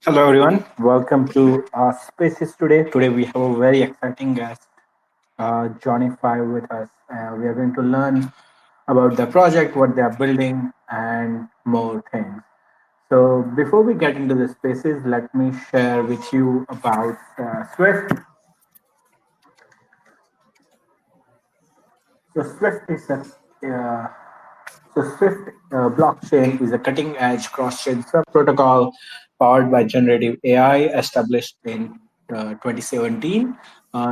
Hello, everyone. Welcome to our Spaces today. Today, we have a very exciting guest, Jonny Five, with us. We are going to learn about the project, what they are building, and more things. So, before we get into the spaces, let me share with you about Swift. So, Swift is a uh, Swift blockchain is a cutting-edge cross-chain swap protocol powered by generative AI, established in 2017.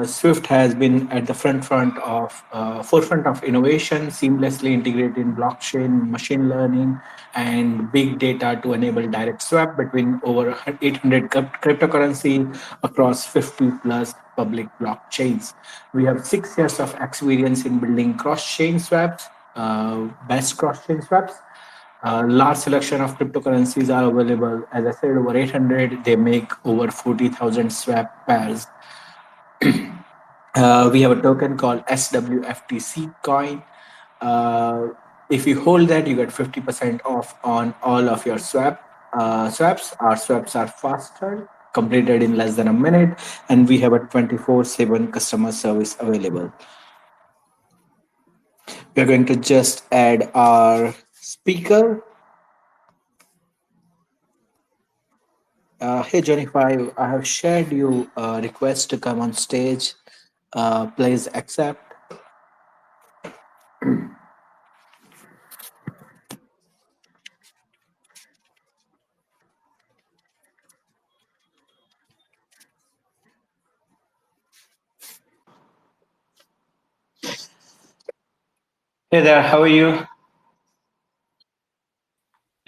Swift has been at the forefront of innovation, seamlessly integrating blockchain, machine learning, and big data to enable direct swap between over 800 cryptocurrency across 50 plus public blockchains. We have 6 years of experience in building cross-chain swaps, best cross-chain swaps. Large selection of cryptocurrencies are available. As I said, over 800. They make over 40,000 swap pairs. We have a token called SWFTC coin. Uh, if you hold that, you get 50% off on all of your swaps. Our swaps are faster, completed in less than a minute, and we have a 24/7 customer service available. We are going to just add our speaker. Hey, Johnny Five, I have shared you a request to come on stage. Please accept. Hey there, how are you?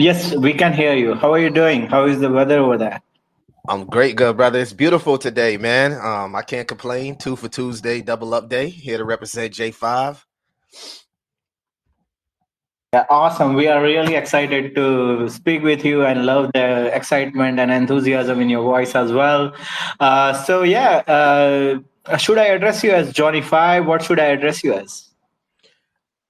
Yes, we can hear you. How are you doing? How is the weather over there? I'm great, good brother. It's beautiful today, man. I can't complain. 2 for Tuesday, double up day. Here to represent J5. Yeah, awesome. We are really excited to speak with you and love the excitement and enthusiasm in your voice as well. Should I address you as Johnny Five? What should I address you as?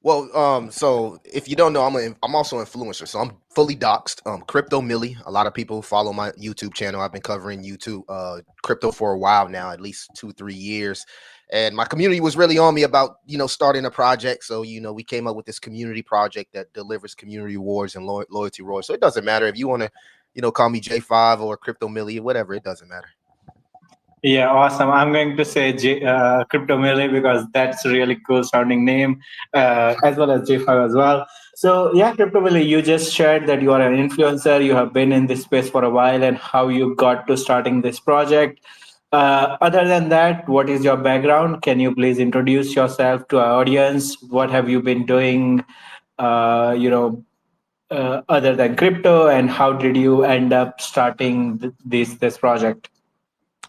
Well, so if you don't know, I'm also an influencer, so I'm fully doxed. Crypto Millie. A lot of people follow my YouTube channel. I've been covering YouTube, crypto for a while now, at least 2-3 years. And my community was really on me about, starting a project. So, we came up with this community project that delivers community rewards and loyalty rewards. So it doesn't matter if you want to, call me J5 or Crypto Millie, whatever. It doesn't matter. Yeah, awesome. I'm going to say Crypto Melee because that's a really cool sounding name, as well as J5 as well. So, yeah, Crypto Melee, you just shared that you are an influencer. You have been in this space for a while and how you got to starting this project. Other than that, what is your background? Can you please introduce yourself to our audience? What have you been doing, other than crypto, and how did you end up starting this project?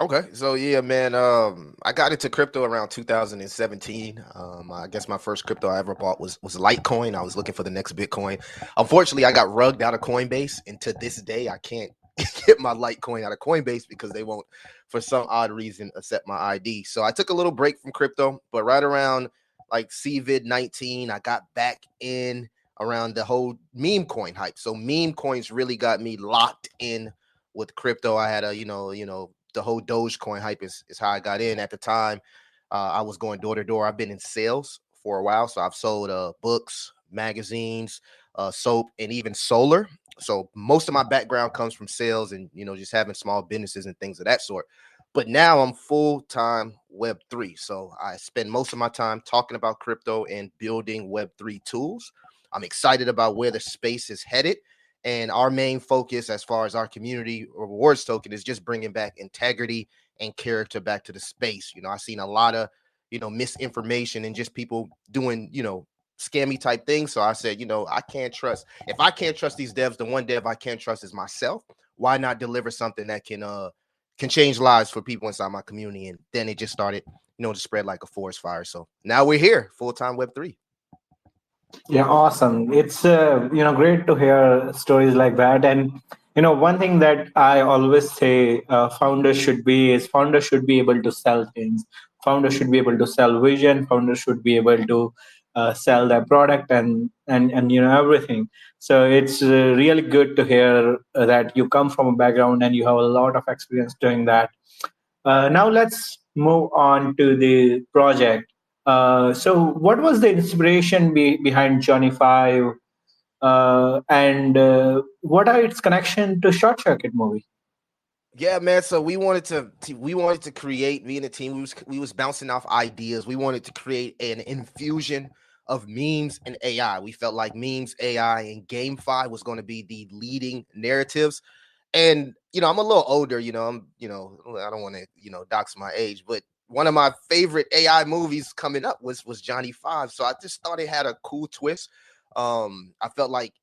Okay, so yeah, man. I got into crypto around 2017. I guess my first crypto I ever bought was Litecoin. I was looking for the next Bitcoin. Unfortunately, I got rugged out of Coinbase, and to this day, I can't get my Litecoin out of Coinbase because they won't, for some odd reason, accept my ID. So I took a little break from crypto, but right around like COVID-19, I got back in around the whole meme coin hype. So meme coins really got me locked in with crypto. I had the whole Dogecoin hype is how I got in at the time. I was going door to door. I've been in sales for a while, so I've sold books, magazines, soap, and even solar. So most of my background comes from sales and just having small businesses and things of that sort. But now I'm full-time Web3. So I spend most of my time talking about crypto and building Web3 tools. I'm excited about where the space is headed. And our main focus as far as our community rewards token is just bringing back integrity and character back to the space. I've seen a lot of, misinformation and just people doing, scammy type things. So I said, I can't trust. If I can't trust these devs, the one dev I can't trust is myself. Why not deliver something that can change lives for people inside my community? And then it just started, to spread like a forest fire. So now we're here, full-time Web3. Yeah, awesome. It's great to hear stories like that. And one thing that I always say founders should be able to sell things. Founders should be able to sell vision. Founders should be able to sell their product and everything. So it's really good to hear that you come from a background and you have a lot of experience doing that. Now let's move on to the project. So what was the inspiration behind Jonny Five, and what are its connection to Short Circuit movie? Yeah, man. So we wanted to create, me and the team. We was bouncing off ideas. We wanted to create an infusion of memes and AI. We felt like memes, AI, and GameFi was going to be the leading narratives. And I'm a little older. I don't want to dox my age, but one of my favorite AI movies coming up was Jonny Five. So I just thought it had a cool twist. I felt like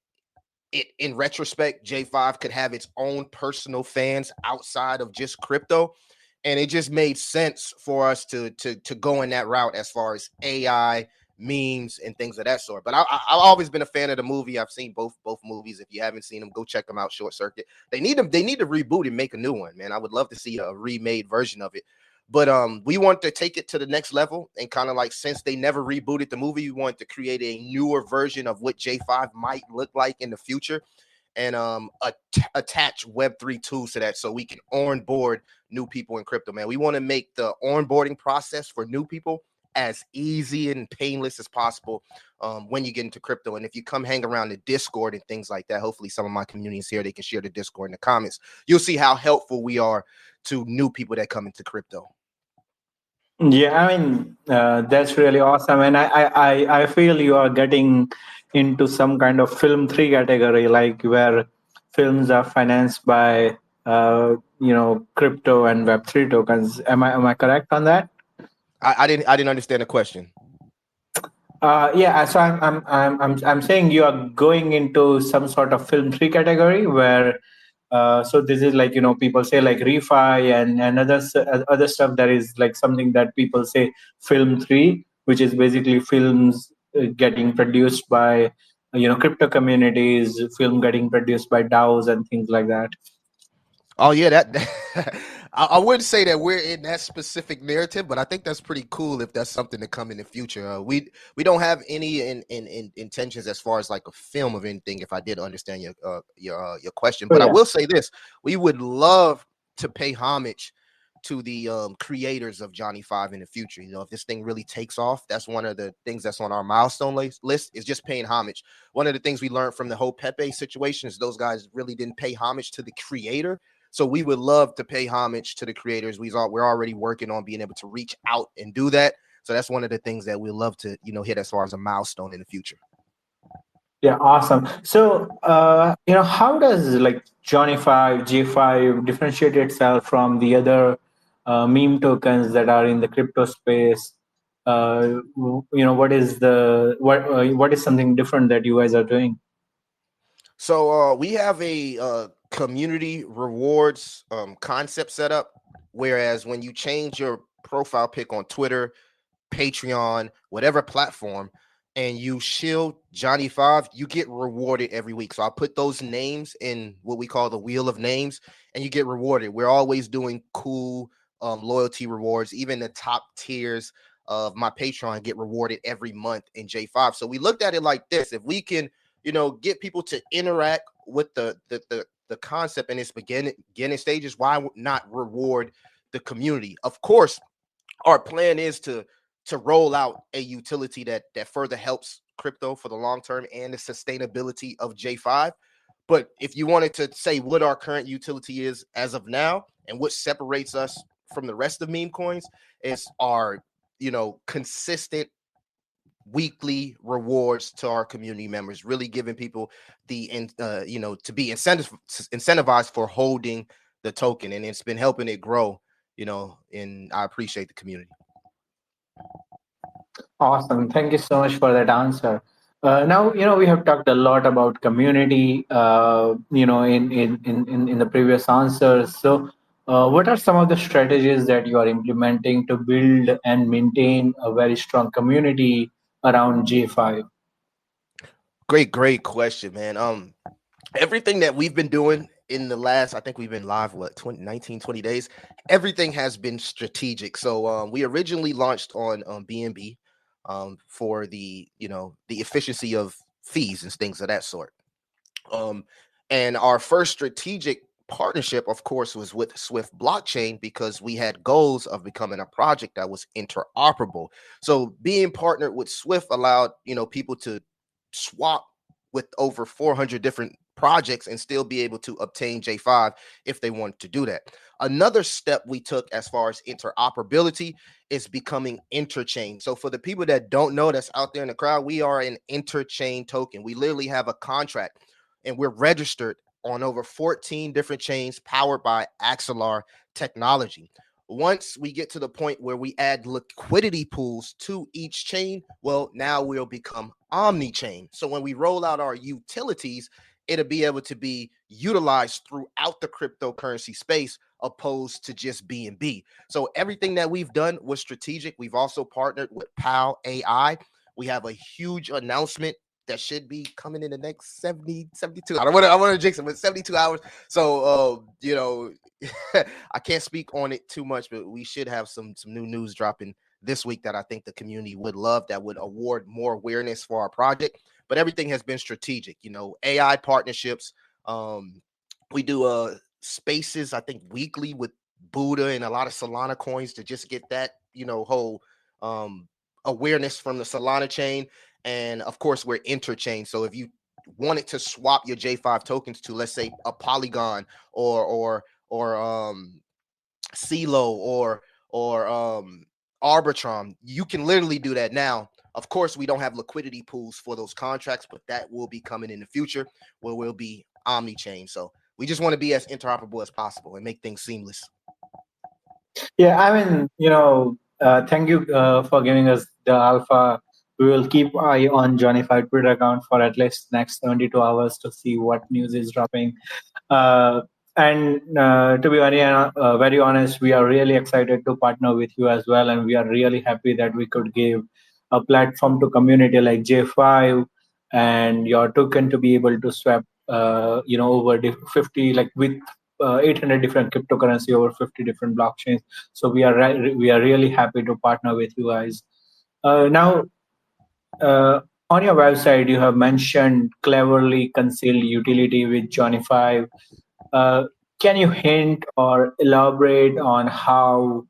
it, in retrospect, J5 could have its own personal fans outside of just crypto. And it just made sense for us to go in that route as far as AI, memes, and things of that sort. But I've always been a fan of the movie. I've seen both movies. If you haven't seen them, go check them out. Short Circuit. They need them. They need to reboot and make a new one, man. I would love to see a remade version of it. But we want to take it to the next level and kind of like, since they never rebooted the movie, we want to create a newer version of what J5 might look like in the future, and attach Web3 tools to that so we can onboard new people in crypto, man. We want to make the onboarding process for new people as easy and painless as possible when you get into crypto. And if you come hang around the Discord and things like that, hopefully some of my communities here, they can share the Discord in the comments. You'll see how helpful we are to new people that come into crypto. Yeah, I mean, that's really awesome, and I feel you are getting into some kind of film three category, like where films are financed by crypto and Web3 tokens. Am I correct on that? I didn't understand the question. Yeah, so I'm saying you are going into some sort of film three category where so this is like people say like refi and other stuff that is like something that people say film three, which is basically films getting produced by crypto communities, film getting produced by DAOs and things like that. Oh yeah, that I wouldn't say that we're in that specific narrative, but I think that's pretty cool if that's something to come in the future. We don't have any in intentions as far as like a film of anything. If I did understand your question, Oh but I yeah. will say this: we would love to pay homage to the creators of Jonny Five in the future. If this thing really takes off, that's one of the things that's on our milestone list, is just paying homage. One of the things we learned from the whole Pepe situation is those guys really didn't pay homage to the creator. So we would love to pay homage to the creators. We're already working on being able to reach out and do that. So that's one of the things that we love to, hit as far as a milestone in the future. Yeah, awesome. So, how does like Johnny Five, J5 differentiate itself from the other meme tokens that are in the crypto space? What is what is something different that you guys are doing? So we have a community rewards concept set up, whereas when you change your profile pic on Twitter, Patreon, whatever platform, and you shield Jonny Five, you get rewarded every week. So I put those names in what we call the wheel of names, and you get rewarded. We're always doing cool loyalty rewards. Even the top tiers of my Patreon get rewarded every month in J5. So we looked at it like this: if we can, get people to interact with the concept in its beginning stages, why not reward the community? Of course, our plan is to roll out a utility that further helps crypto for the long term and the sustainability of J5. But if you wanted to say what our current utility is as of now and what separates us from the rest of meme coins, is our consistent weekly rewards to our community members, really giving people the to be incentivized for holding the token, and it's been helping it grow. And I appreciate the community. Awesome. Thank you so much for that answer. Now, we have talked a lot about community, in the previous answers. So, what are some of the strategies that you are implementing to build and maintain a very strong community around J5? Great question, man. Everything that we've been doing in the last, I think we've been live 20 days. Everything has been strategic. So we originally launched on BNB. for the the efficiency of fees and things of that sort. Um, and our first strategic partnership, of course, was with SWFT Blockchain because we had goals of becoming a project that was interoperable. So being partnered with SWFT allowed people to swap with over 400 different projects and still be able to obtain J5 if they wanted to do that. Another step we took as far as interoperability is becoming interchain. So for the people that don't know that's out there in the crowd, we are an interchain token. We literally have a contract and we're registered on over 14 different chains powered by Axelar technology. Once we get to the point where we add liquidity pools to each chain, well, now we'll become omni-chain. So when we roll out our utilities, it'll be able to be utilized throughout the cryptocurrency space opposed to just BNB. So everything that we've done was strategic. We've also partnered with PAL AI. We have a huge announcement that should be coming in the next 70, 72. I want to jinx it, but 72 hours. So, I can't speak on it too much, but we should have some new news dropping this week that I think the community would love, that would award more awareness for our project. But everything has been strategic, AI partnerships. We do spaces, I think, weekly with Buddha and a lot of Solana coins to just get that, whole awareness from the Solana chain. And of course, we're interchain. So if you wanted to swap your J5 tokens to, let's say, a Polygon or CeeLo or Arbitrum, you can literally do that now. Of course, we don't have liquidity pools for those contracts, but that will be coming in the future where we'll be omni-chain. So we just want to be as interoperable as possible and make things seamless. Yeah, I mean, thank you for giving us the alpha. We will keep eye on Jonny Five Twitter account for at least next 72 hours to see what news is dropping. And to be very honest, we are really excited to partner with you as well, and we are really happy that we could give a platform to community like J5 and your token to be able to swap, over 50, like with 800 different cryptocurrency over 50 different blockchains. So we are really happy to partner with you guys. Now, on your website, you have mentioned cleverly concealed utility with Jonny Five. Can you hint or elaborate on how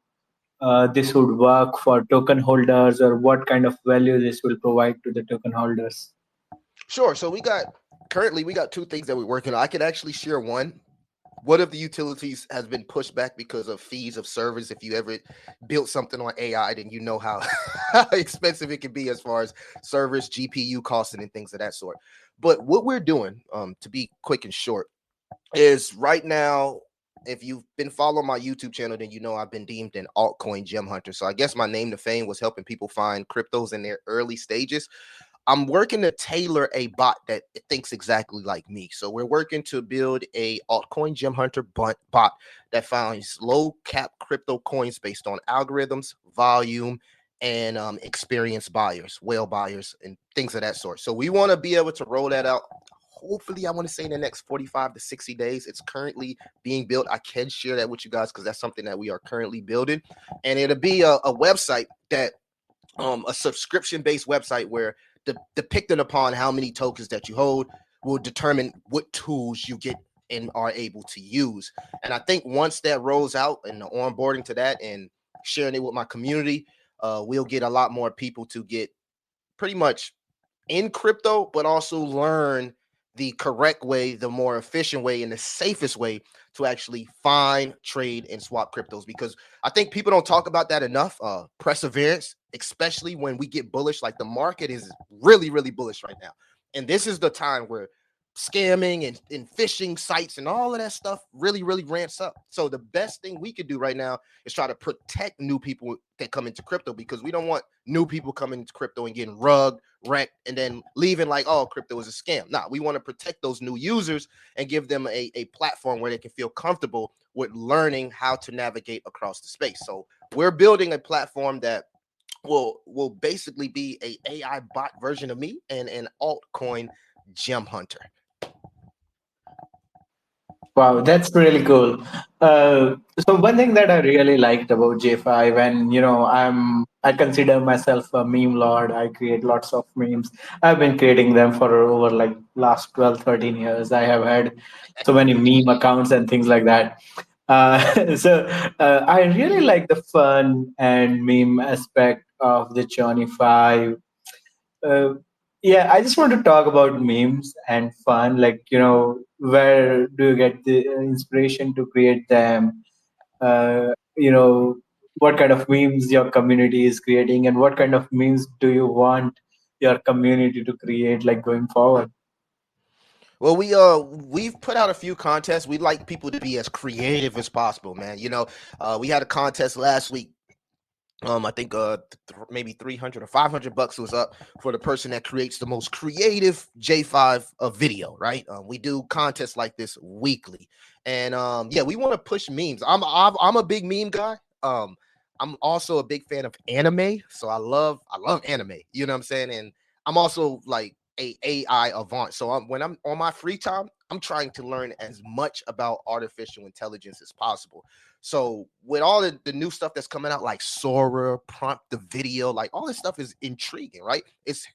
this would work for token holders, or what kind of value this will provide to the token holders? Sure. So currently we got two things that we're working on. I could actually share one. One of the utilities has been pushed back because of fees of service. If you ever built something on AI, then you know how expensive it can be as far as service, GPU costing, and things of that sort. But what we're doing, to be quick and short, is right now, if you've been following my YouTube channel, then you know I've been deemed an altcoin gem hunter. So I guess my name to fame was helping people find cryptos in their early stages. I'm working to tailor a bot that thinks exactly like me. So we're working to build a altcoin gem hunter bot that finds low cap crypto coins based on algorithms, volume, and experienced buyers, whale buyers, and things of that sort. So we want to be able to roll that out. Hopefully, I want to say in the next 45 to 60 days. It's currently being built. I can share that with you guys because that's something that we are currently building. And it'll be a website that a subscription-based website where depicting upon how many tokens that you hold will determine what tools you get and are able to use. And I think once that rolls out and the onboarding to that and sharing it with my community, we'll get a lot more people to get pretty much in crypto, but also learn the correct way, the more efficient way, and the safest way to actually find, trade, and swap cryptos. Because I think people don't talk about that enough. Perseverance, especially when we get bullish, like the market is really, really bullish right now. And this is the time where scamming and phishing sites and all of that stuff really, really ramps up. So the best thing we could do right now is try to protect new people that come into crypto, because we don't want new people coming into crypto and getting wrecked, and then leaving like, oh, crypto is a scam. Nah, we want to protect those new users and give them a platform where they can feel comfortable with learning how to navigate across the space. So we're building a platform that will basically be a AI bot version of me and an altcoin gem hunter. Wow, that's really cool. So one thing that I really liked about J5, and I consider myself a meme lord. I create lots of memes. I've been creating them for over like last 12, 13 years. I have had so many meme accounts and things like that. So I really like the fun and meme aspect of the Johnny Five. uh, yeah, I just want to talk about memes and fun. Like, where do you get the inspiration to create them? Uh, you know, what kind of memes your community is creating, and what kind of memes do you want your community to create, like going forward? Well, we've put out a few contests. We'd like people to be as creative as possible, man. We had a contest last week. I think maybe 300 or 500 bucks was up for the person that creates the most creative J5 video, right? We do contests like this weekly, and yeah, we want to push memes. I'm a big meme guy. I'm also a big fan of anime, so I love anime. You know what I'm saying? And I'm also like a AI avant. So when I'm on my free time, I'm trying to learn as much about artificial intelligence as possible. So with all the new stuff that's coming out, like Sora, prompt the video, like all this stuff is intriguing, right? It's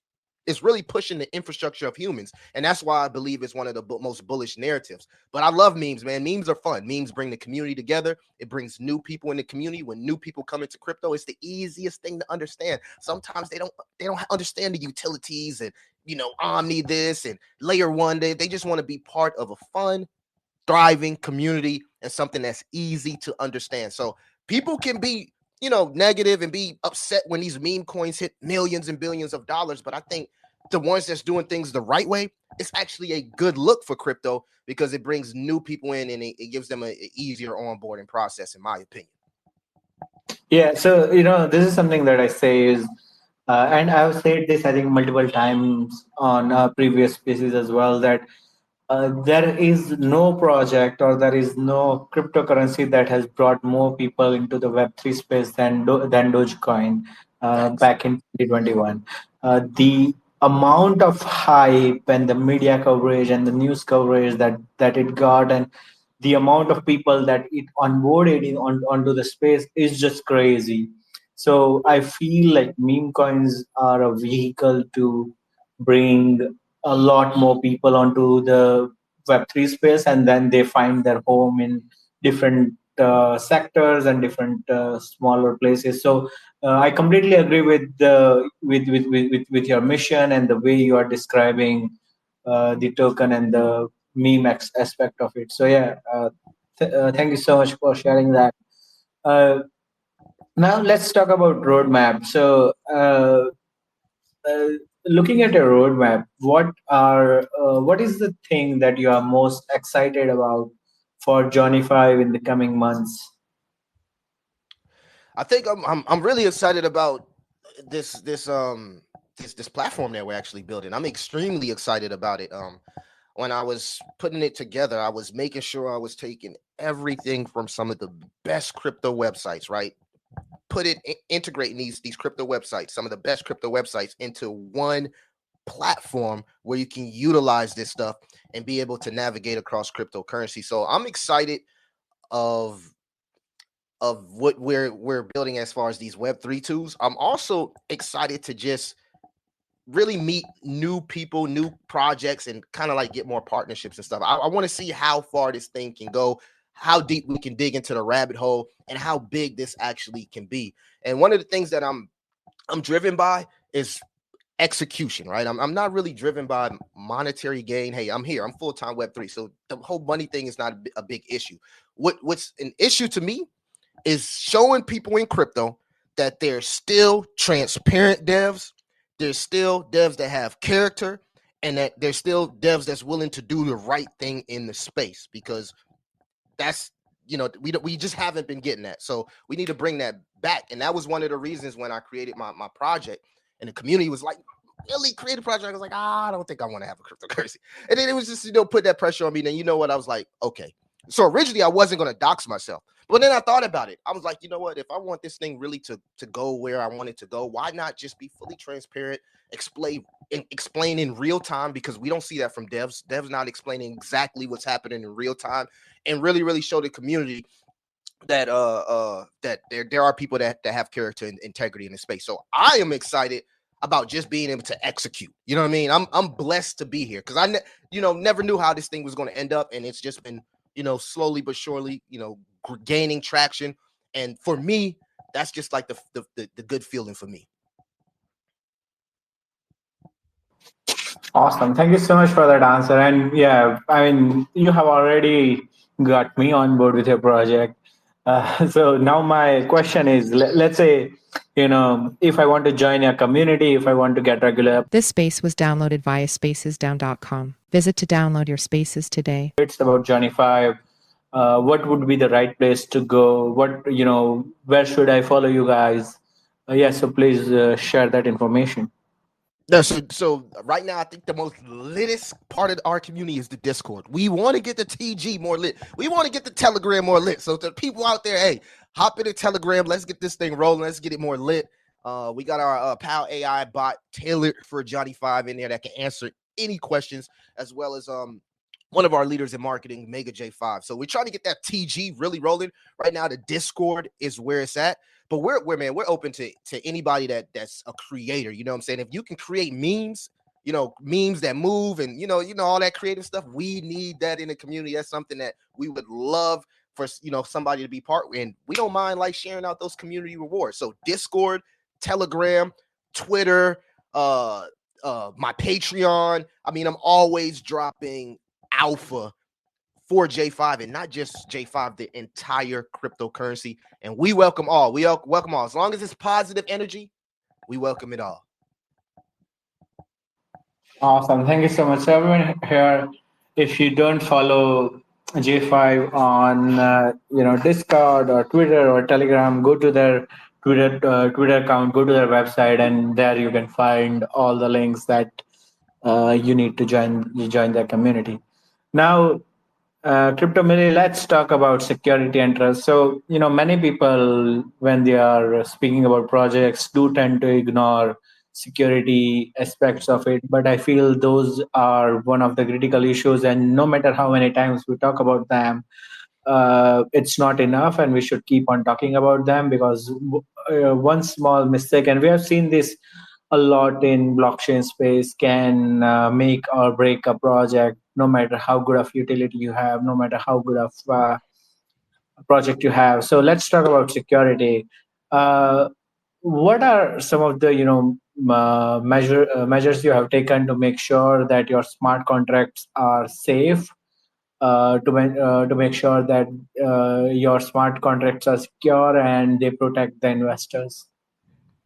really pushing the infrastructure of humans, and that's why I believe it's one of the most bullish narratives. But I love memes, man. Memes are fun. Memes bring the community together. It brings new people in the community. When new people come into crypto, it's the easiest thing to understand. Sometimes they don't understand the utilities and Omni this and layer one. They just want to be part of a fun, thriving community and something that's easy to understand. So people can be, negative and be upset when these meme coins hit millions and billions of dollars. But I think the ones that's doing things the right way, it's actually a good look for crypto because it brings new people in and it gives them an easier onboarding process, in my opinion. Yeah, so this is something that I say is, and I've said this I think multiple times on previous species as well, that there is no project or there is no cryptocurrency that has brought more people into the Web3 space than Dogecoin Facts. back in 2021. The amount of hype and the media coverage and the news coverage that it got, and the amount of people that it onboarded onto the space is just crazy. So I feel like meme coins are a vehicle to bring a lot more people onto the Web3 space, and then they find their home in different sectors and different smaller places. So I completely agree with your mission and the way you are describing the token and the aspect of it. So yeah, thank you so much for sharing that. Uh, Now let's talk about roadmap. So uh, looking at a roadmap, what is the thing that you are most excited about for Johnny Five in the coming months? I think I'm really excited about this this platform that we're actually building. I'm extremely excited about it. When I was putting it together, I was making sure I was taking everything from some of the best crypto websites, right? Integrating these crypto websites, some of the best crypto websites, into one platform where you can utilize this stuff and be able to navigate across cryptocurrency. So I'm excited of what we're building as far as these Web3 tools. I'm also excited to just really meet new people, new projects, and kind of like get more partnerships and stuff. I want to see how far this thing can go, how deep we can dig into the rabbit hole, and how big this actually can be. And one of the things that I'm driven by is execution, right? I'm not really driven by monetary gain. Hey, I'm here. I'm full-time Web3. So the whole money thing is not a big issue. What's an issue to me is showing people in crypto that there's still transparent devs, there's still devs that have character, and that there's still devs that's willing to do the right thing in the space, because that's we just haven't been getting that. So we need to bring that back. And that was one of the reasons when I created my project, and the community was like, really create a project. I was like, I don't think I want to have a cryptocurrency. And then it was just, put that pressure on me. Then you know what? I was like, okay, So originally I wasn't going to dox myself, but then I thought about it. I was like, you know what? If I want this thing really to go where I want it to go, why not just be fully transparent, explain in real time? Because we don't see that from devs. Devs not explaining exactly what's happening in real time, and really show the community that that there are people that have character and integrity in the space. So I am excited about just being able to execute. You know what I mean? I'm blessed to be here because never knew how this thing was going to end up, and it's just been slowly but surely gaining traction. And for me, that's just like the good feeling for me. Awesome. Thank you so much for that answer. And yeah, I mean, you have already got me on board with your project. So now my question is, let's say, if I want to join a community, if I want to get regular This space was downloaded via spacesdown.com. Visit to download your spaces today. updates about Jonny Five, what would be the right place to go? Where should I follow you guys? Yeah, so please share that information. No, so right now I think the most litest part of our community is the Discord. We want to get the TG more lit. We want to get the Telegram more lit. So the people out there, hey, hop in the Telegram. Let's get this thing rolling. Let's get it more lit. We got our Pal AI bot tailored for Jonny Five in there that can answer any questions, as well as one of our leaders in marketing, Mega J5. So we're trying to get that TG really rolling. Right now, the Discord is where it's at. But we're open to anybody that's a creator. You know what I'm saying? If you can create memes, memes that move and all that creative stuff, we need that in the community. That's something that we would love for somebody to be part of. And we don't mind like sharing out those community rewards. So Discord, Telegram, Twitter, my Patreon. I mean, I'm always dropping alpha for J5, and not just J5, the entire cryptocurrency. And we welcome all. We welcome all. As long as it's positive energy, we welcome it all. Awesome. Thank you so much. So everyone here, if you don't follow J5 on Discord or Twitter or Telegram, go to their Twitter account, go to their website, and there you can find all the links that you need to join their community. Now, Crypto Millie, let's talk about security and trust. So, many people, when they are speaking about projects, do tend to ignore security aspects of it. But I feel those are one of the critical issues. And no matter how many times we talk about them, it's not enough. And we should keep on talking about them because one small mistake, and we have seen this a lot in blockchain space, can make or break a project, no matter how good of utility you have, no matter how good of project you have. So let's talk about security. What are some of the measures you have taken to make sure that your smart contracts are safe, to make sure that your smart contracts are secure and they protect the investors?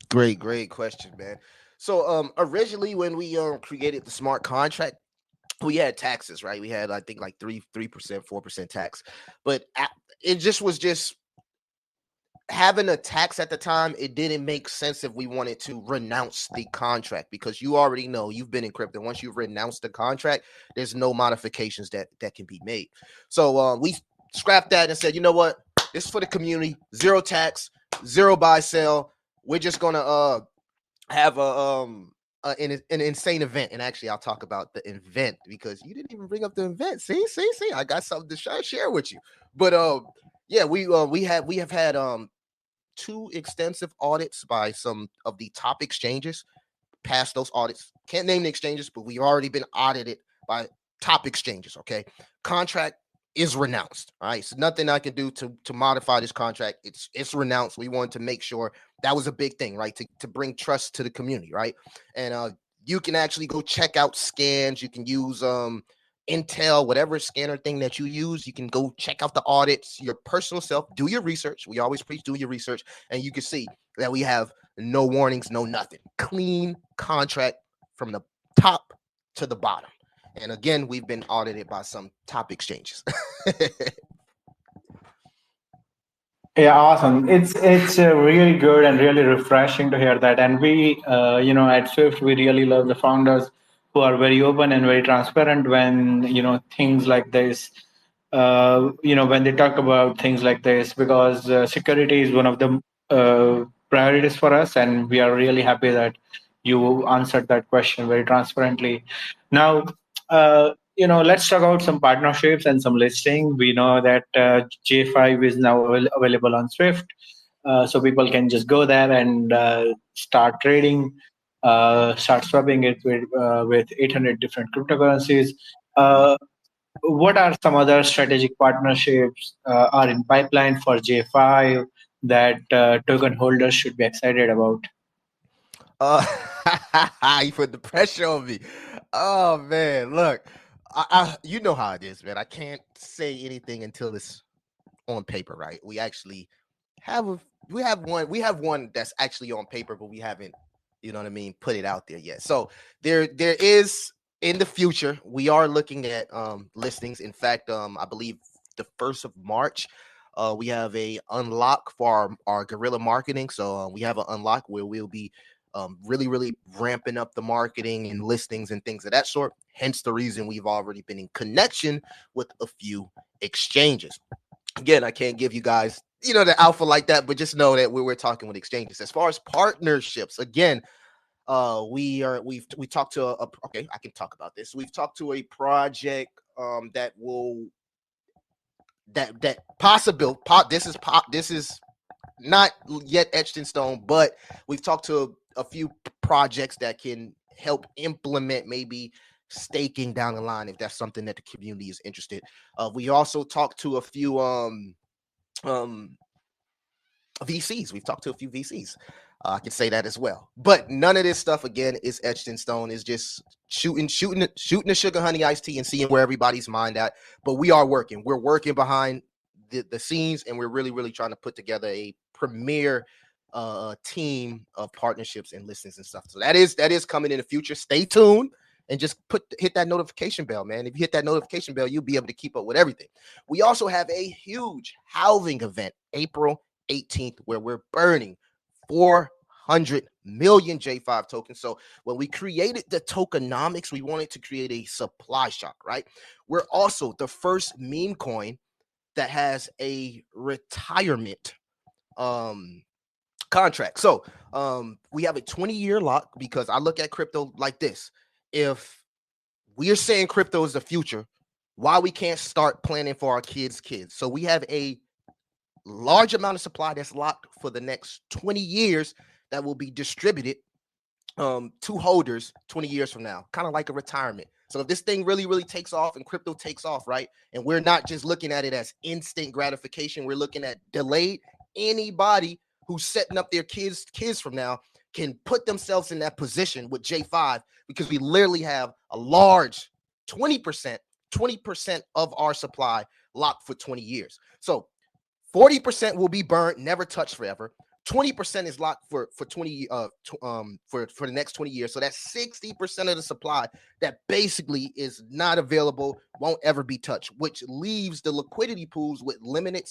Great question, man. So originally when we created the smart contract, we had taxes, right? We had I think like 3%, 4% tax, but it just was having a tax at the time. It didn't make sense if we wanted to renounce the contract, because you already know, you've been in crypto, once you've renounced the contract, there's no modifications that can be made. So we scrapped that and said, you know what, this is for the community, zero tax, zero buy sell. We're just gonna have an insane event. And actually I'll talk about the event because you didn't even bring up the event. See, I got something to share with you. But yeah, we have had 2 extensive audits by some of the top exchanges. Passed those audits. Can't name the exchanges, but we've already been audited by top exchanges. Okay, contract is renounced. All right, so nothing I can do to modify this contract. It's renounced. We wanted to make sure that was a big thing, right? To bring trust to the community, right? And you can actually go check out scans. You can use Intel, whatever scanner thing that you use. You can go check out the audits, your personal self, do your research. We always preach, do your research, and you can see that we have no warnings, no nothing. Clean contract from the top to the bottom. And again, we've been audited by some top exchanges. Yeah, awesome. It's really good and really refreshing to hear that. And we, at Swift, we really love the founders who are very open and very transparent when things like this when they talk about things like this, because security is one of the priorities for us, and we are really happy that you answered that question very transparently. Now, let's talk about some partnerships and some listing. We know that J5 is now available on Swift, so people can just go there and start trading, start swapping it with 800 different cryptocurrencies. Uh, what are some other strategic partnerships are in pipeline for J5 that token holders should be excited about? Uh, you put the pressure on me. Oh man, look, you know how it is, man. I can't say anything until it's on paper, right? We actually have we have one that's actually on paper, but we haven't, you know what I mean, put it out there yet. So there is, in the future, we are looking at listings. In fact, I believe the 1st of March, we have a unlock for our guerrilla marketing. So we have an unlock where we'll be really ramping up the marketing and listings and things of that sort. Hence the reason we've already been in connection with a few exchanges. Again, I can't give you guys, the alpha like that, but just know that we're talking with exchanges. As far as partnerships, again, we talked to okay, I can talk about this. We've talked to a project that will that possible this is not yet etched in stone, but we've talked to a few projects that can help implement maybe staking down the line if that's something that the community is interested. We also talked to a few VCs. We've talked to a few VCs. I can say that as well. But none of this stuff, again, is etched in stone. It's just shooting the sugar honey iced tea and seeing where everybody's mind at. But we are working. We're working behind the scenes, and we're really trying to put together a premier team of partnerships and listings and stuff. So that is coming in the future. Stay tuned and just hit that notification bell, man. If you hit that notification bell, you'll be able to keep up with everything. We also have a huge halving event, April 18th, where we're burning 400 million J5 tokens. So when we created the tokenomics, we wanted to create a supply shock, right? We're also the first meme coin that has a retirement contract. So we have a 20-year lock, because I look at crypto like this. If we're saying crypto is the future, why we can't start planning for our kids' kids? So we have a large amount of supply that's locked for the next 20 years that will be distributed to holders 20 years from now, kind of like a retirement. So if this thing really takes off and crypto takes off, right, and we're not just looking at it as instant gratification, we're looking at delayed. Anybody who's setting up their kids from now can put themselves in that position with J5, because we literally have a large 20% of our supply locked for 20 years. So 40% will be burnt, never touched forever. 20% is locked for 20 for the next 20 years. So that's 60% of the supply that basically is not available, won't ever be touched, which leaves the liquidity pools with limited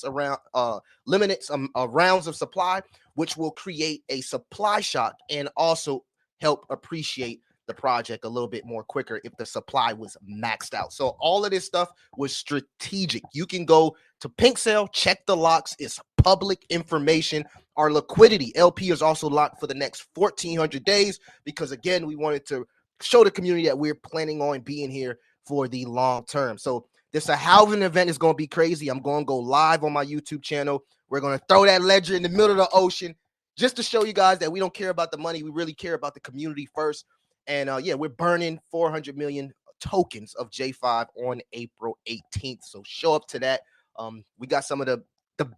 rounds of supply, which will create a supply shock and also help appreciate the project a little bit more quicker if the supply was maxed out. So all of this stuff was strategic. You can go to Pink Sale, check the locks. It's public information. Our liquidity LP is also locked for the next 1,400 days, because again, we wanted to show the community that we're planning on being here for the long term. So this a halving event is going to be crazy. I'm going to go live on my YouTube channel. We're going to throw that ledger in the middle of the ocean just to show you guys that we don't care about the money. We really care about the community first. And yeah, we're burning 400 million tokens of J5 on April 18th. So show up to that. We got some of the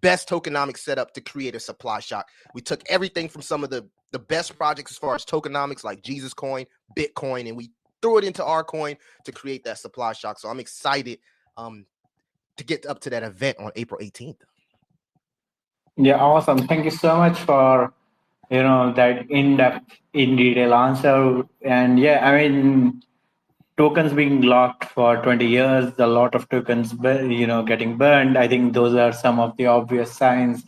best tokenomics set up to create a supply shock. We took everything from some of the best projects as far as tokenomics, like Jesus Coin, Bitcoin, and we threw it into our coin to create that supply shock. So I'm excited to get up to that event on April 18th. Yeah, awesome. Thank you so much for that in-depth, in detail answer. And yeah, I mean, tokens being locked for 20 years, a lot of tokens getting burned. I think those are some of the obvious signs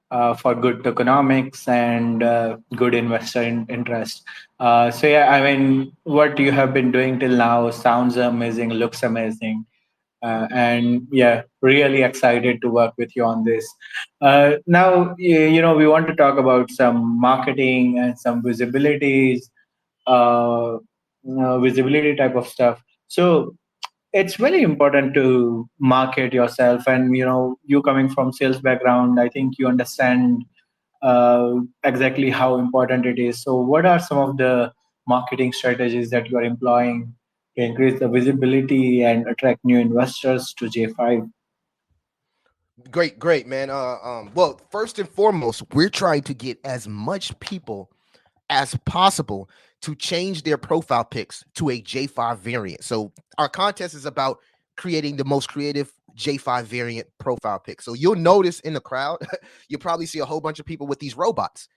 for good tokenomics and good investor interest. So yeah, I mean, what you have been doing till now sounds amazing, looks amazing. And yeah, really excited to work with you on this. Now, we want to talk about some marketing and some uh, visibility type of stuff. So it's very important to market yourself, and you coming from sales background, I think you understand exactly how important it is. So what are some of the marketing strategies that you are employing to increase the visibility and attract new investors to J5? Great, man. Well, first and foremost, we're trying to get as much people as possible to change their profile pics to a J5 variant. So our contest is about creating the most creative J5 variant profile pic. So you'll notice in the crowd, you'll probably see a whole bunch of people with these robots.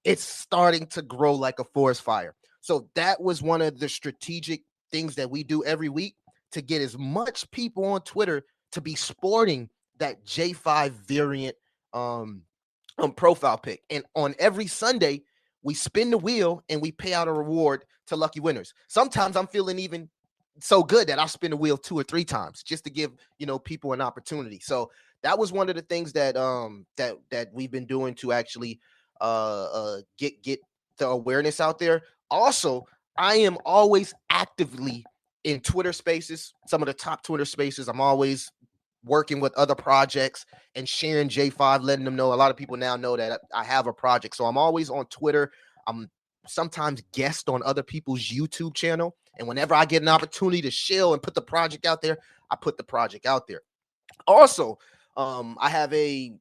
It's starting to grow like a forest fire. So that was one of the strategic things that we do every week to get as much people on Twitter to be sporting that J5 variant profile pic. And on every Sunday, we spin the wheel and we pay out a reward to lucky winners. Sometimes I'm feeling even so good that I'll spin the wheel 2 or 3 times just to give people an opportunity. So that was one of the things that that we've been doing to actually get the awareness out there. Also, I am always actively in Twitter spaces, some of the top Twitter spaces. I'm always working with other projects and sharing J5, letting them know. A lot of people now know that I have a project. So I'm always on Twitter. I'm sometimes guest on other people's YouTube channel. And whenever I get an opportunity to shill and put the project out there, I put the project out there. Also, I have a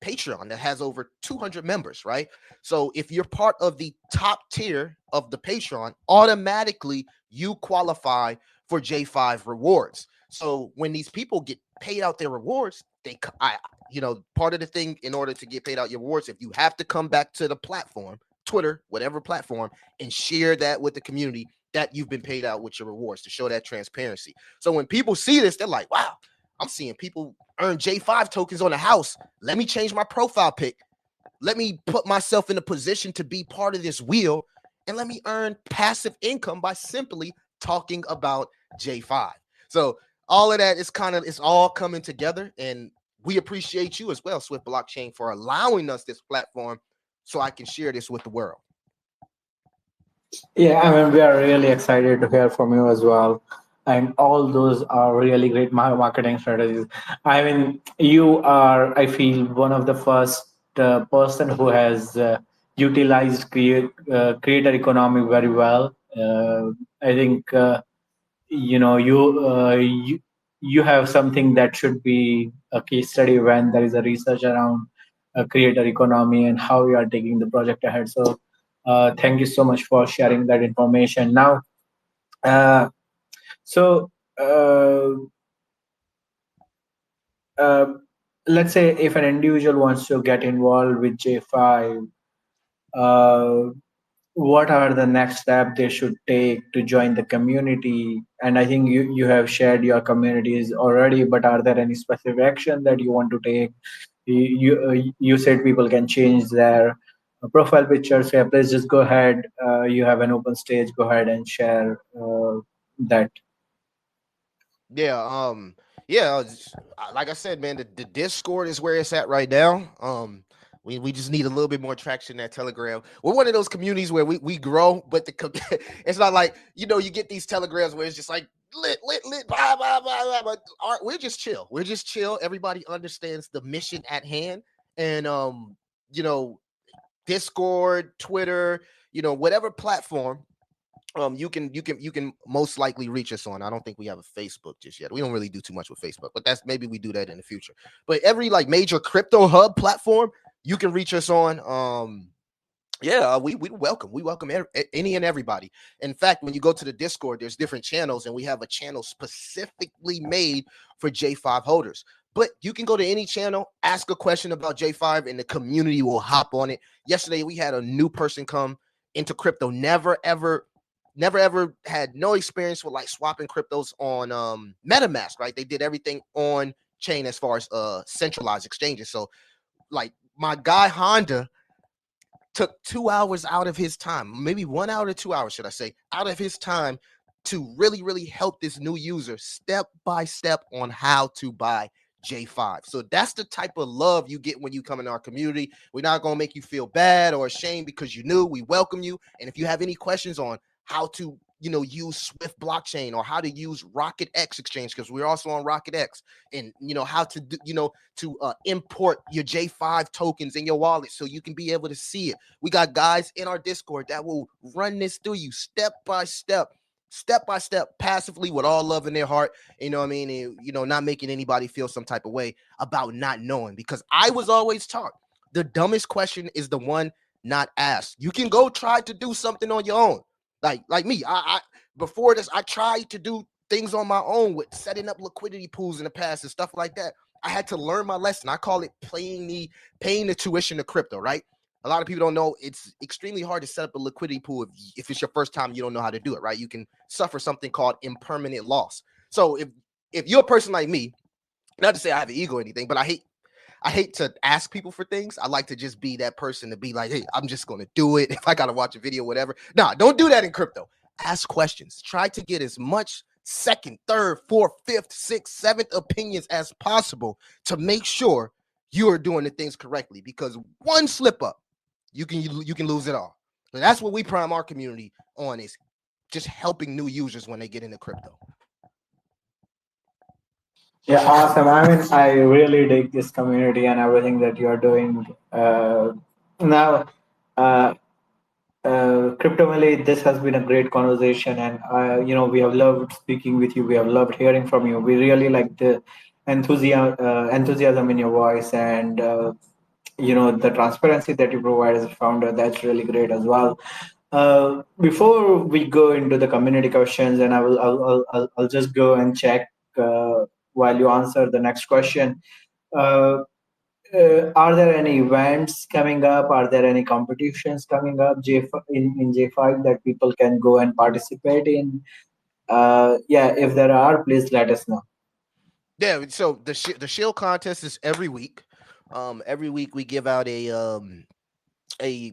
Patreon that has over 200 members, right? So if you're part of the top tier of the Patreon, automatically you qualify for J5 rewards. So when these people get paid out their rewards, part of the thing in order to get paid out your rewards, if you have to come back to the platform, Twitter, whatever platform, and share that with the community that you've been paid out with your rewards to show that transparency. So when people see this, they're like, wow, I'm seeing people earn J5 tokens on a house. Let me change my profile pic. Let me put myself in a position to be part of this wheel, and let me earn passive income by simply talking about J5. So all of that is it's all coming together, and we appreciate you as well, SWFT Blockchain, for allowing us this platform so I can share this with the world. Yeah, I mean, we are really excited to hear from you as well. And all those are really great marketing strategies. I mean, you are, I feel, one of the first person who has utilized creator economy very well. I think you have something that should be a case study when there is a research around creator economy and how you are taking the project ahead. So thank you so much for sharing that information. Now, uh, so uh, uh, let's say if an individual wants to get involved with J5, uh, what are the next steps they should take to join the community? And I think you have shared your communities already, but are there any specific action that you want to take? You said people can change their profile pictures. Yeah, please just go ahead. You have an open stage. Go ahead and share that. Yeah, like I said, man, the Discord is where it's at right now. We just need a little bit more traction at Telegram. We're one of those communities where we grow, but it's not like you get these telegrams where it's just like lit, blah, blah, blah, blah, but we're just chill. We're just chill. Everybody understands the mission at hand, and you know, Discord, Twitter, whatever platform you can most likely reach us on. I don't think we have a Facebook just yet. We don't really do too much with Facebook, but maybe we do that in the future. But every major crypto hub platform you can reach us on. We welcome any and everybody. In fact, when you go to the Discord, there's different channels, and we have a channel specifically made for J5 holders. But you can go to any channel, ask a question about J5, and the community will hop on it. Yesterday, we had a new person come into crypto, never ever had no experience with swapping cryptos on MetaMask, right? They did everything on chain as far as centralized exchanges. So my guy Honda took 2 hours out of his time, maybe 1 hour to 2 hours, should I say, out of his time to really help this new user step by step on how to buy J5. So that's the type of love you get when you come in our community. We're not going to make you feel bad or ashamed because you knew. We welcome you. And if you have any questions on how to, use Swift blockchain or how to use Rocket X exchange, because we're also on Rocket X, and, how to do, import your J5 tokens in your wallet so you can be able to see it. We got guys in our Discord that will run this through you step by step, passively, with all love in their heart, and, not making anybody feel some type of way about not knowing, because I was always taught the dumbest question is the one not asked. You can go try to do something on your own. Like me, I before this, I tried to do things on my own with setting up liquidity pools in the past and stuff like that. I had to learn my lesson. I call it paying the tuition to crypto, right? A lot of people don't know it's extremely hard to set up a liquidity pool if it's your first time, you don't know how to do it, right? You can suffer something called impermanent loss. So if you're a person like me, not to say I have an ego or anything, but I hate to ask people for things. I like to just be that person to be like, hey, I'm just going to do it. If I got to watch a video, whatever. Nah, don't do that in crypto. Ask questions. Try to get as much second, third, fourth, fifth, sixth, seventh opinions as possible to make sure you are doing the things correctly, because one slip up, you can lose it all. So that's what we prime our community on, is just helping new users when they get into crypto. Yeah, awesome. I mean, I really dig this community and everything that you are doing. Now, Crypto Malay, this has been a great conversation, and we have loved speaking with you. We have loved hearing from you. We really like the enthusiasm in your voice, and the transparency that you provide as a founder. That's really great as well. Before we go into the community questions, and I'll just go and check while you answer the next question. Are there any events coming up? Are there any competitions coming up in J5 that people can go and participate in? If there are, please let us know. Yeah, so the shield contest is every week. Every week we give out a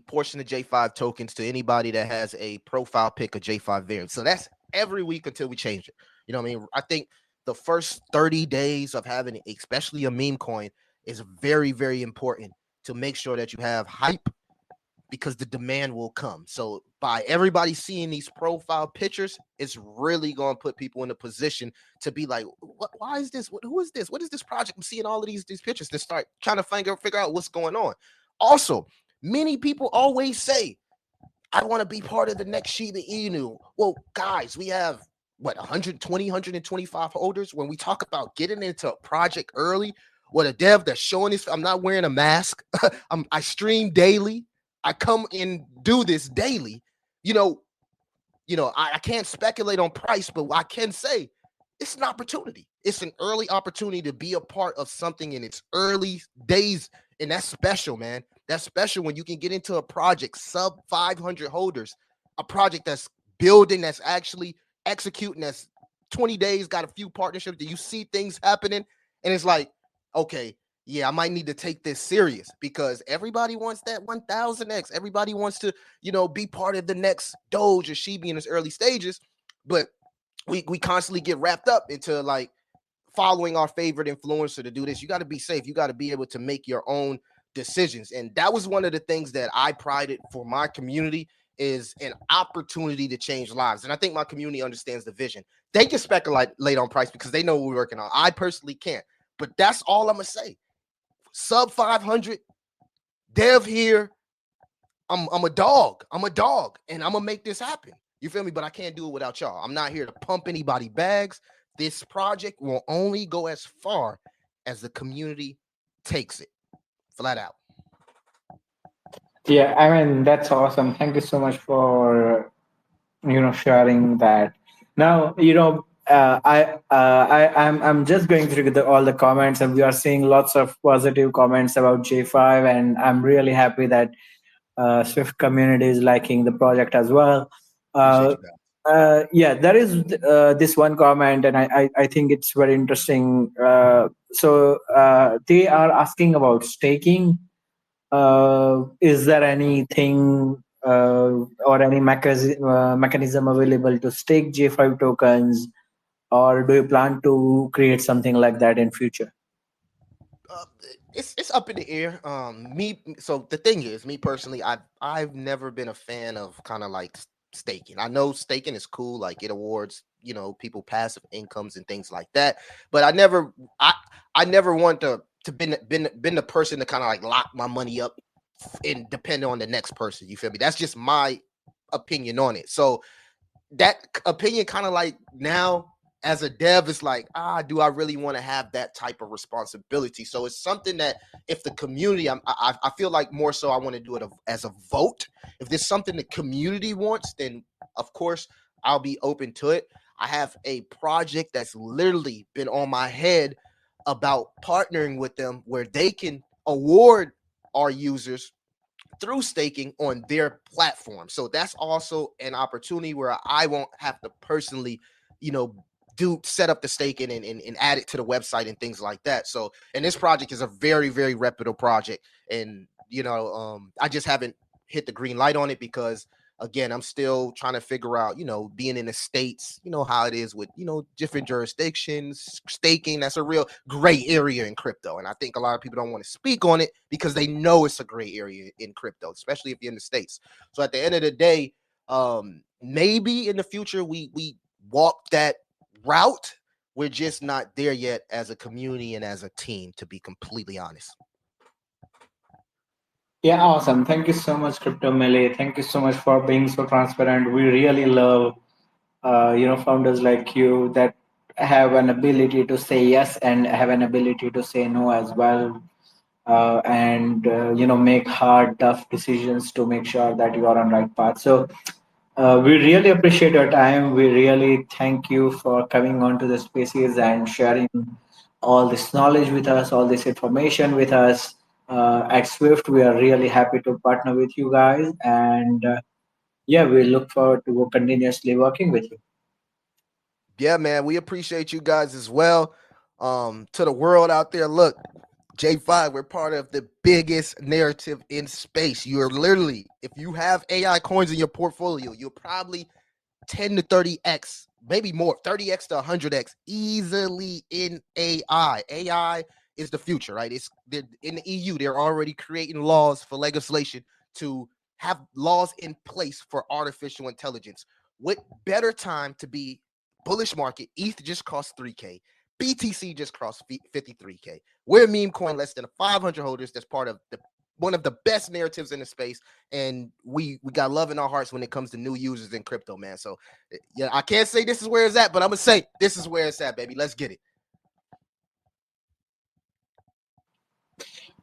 portion of J5 tokens to anybody that has a profile pick of J5 variant. So that's every week until we change it. You know what I mean? I think the first 30 days of having, especially a meme coin, is very, very important to make sure that you have hype, because the demand will come. So by everybody seeing these profile pictures, it's really going to put people in a position to be like, why is this? Who is this? What is this project? I'm seeing all of these pictures, to start trying to figure out what's going on. Also, many people always say, I want to be part of the next Shiba Inu. Well, guys, we have 120, 125 holders. When we talk about getting into a project early, what a dev that's showing this, I'm not wearing a mask. I stream daily. I come and do this daily. I can't speculate on price, but I can say it's an opportunity. It's an early opportunity to be a part of something in its early days. And that's special, man. That's special when you can get into a project sub 500 holders, a project that's building, that's actually executing, that's 20 days, got a few partnerships, that you see things happening. And it's like, okay, yeah, I might need to take this serious, because everybody wants that 1000x. Everybody wants to, be part of the next Doge or Shiba in its early stages. But we constantly get wrapped up into like following our favorite influencer to do this. You got to be safe. You got to be able to make your own decisions. And that was one of the things that I prided for my community, is an opportunity to change lives. And I think my community understands the vision. They can speculate on price because they know what we're working on. I personally can't. But that's all I'm going to say. Sub 500, dev here. I'm a dog. And I'm going to make this happen. You feel me? But I can't do it without y'all. I'm not here to pump anybody bags. This project will only go as far as the community takes it. Flat out. Yeah, I mean, that's awesome. Thank you so much for sharing that. Now, I'm just going through all the comments, and we are seeing lots of positive comments about J5, and I'm really happy that Swift community is liking the project as well. There is this one comment, and I think it's very interesting. So they are asking about staking. Is there anything or any mechanism available to stake J5 tokens, or do you plan to create something like that in future? uh, it's up in the air. So the thing is, me personally, I've never been a fan of kind of like staking. I know staking is cool, like it awards, people passive incomes and things like that. But I never want to been the person to kind of like lock my money up and depend on the next person. You feel me? That's just my opinion on it. So that opinion kind of like now as a dev is like, do I really want to have that type of responsibility? So it's something that if the community, I feel like more so I want to do it as a vote. If there's something the community wants, then of course I'll be open to it. I have a project that's literally been on my head about partnering with them where they can award our users through staking on their platform. So that's also an opportunity where I won't have to personally, you know, set up the staking and add it to the website and things like that. So, and this project is a very, very reputable project. And, I just haven't hit the green light on it because again, I'm still trying to figure out, being in the States, how it is with, different jurisdictions, staking. That's a real gray area in crypto. And I think a lot of people don't want to speak on it because they know it's a gray area in crypto, especially if you're in the States. So at the end of the day, maybe in the future we walk that route. We're just not there yet as a community and as a team, to be completely honest. Yeah, awesome. Thank you so much, Crypto Melee. Thank you so much for being so transparent. We really love, founders like you that have an ability to say yes and have an ability to say no as well, and make hard, tough decisions to make sure that you are on right path. So we really appreciate your time. We really thank you for coming onto the spaces and sharing all this knowledge with us, all this information with us. At Swift, we are really happy to partner with you guys, and yeah, we look forward to continuously working with you. Yeah, man, we appreciate you guys as well. To the world out there, look, J5, we're part of the biggest narrative in space. You're literally, if you have AI coins in your portfolio, you're probably 10 to 30x, maybe more, 30x to 100x easily in AI. AI is the future, right? In the EU, they're already creating laws for legislation to have laws in place for artificial intelligence. What better time to be bullish market? ETH just cost 3K. BTC just crossed 53K. We're a meme coin less than 500 holders. That's part of one of the best narratives in the space, and we got love in our hearts when it comes to new users in crypto, man. So yeah, I can't say this is where it's at, but I'm gonna say this is where it's at, baby. Let's get it.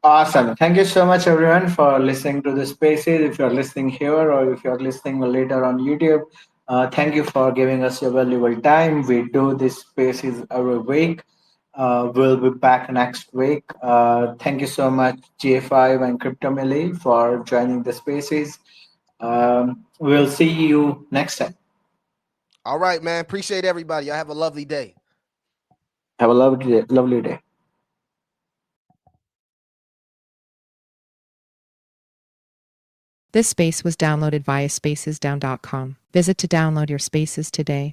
Awesome. Thank you so much, everyone, for listening to the spaces. If you're listening here or if you're listening later on YouTube, thank you for giving us your valuable time. We do this spaces every week. We'll be back next week. Thank you so much, J5 and Cryptomili, for joining the spaces. We'll see you next time. All right, man. Appreciate everybody. Y'all have a lovely day. Have a lovely day. Lovely day. This space was downloaded via spacesdown.com. Visit to download your spaces today.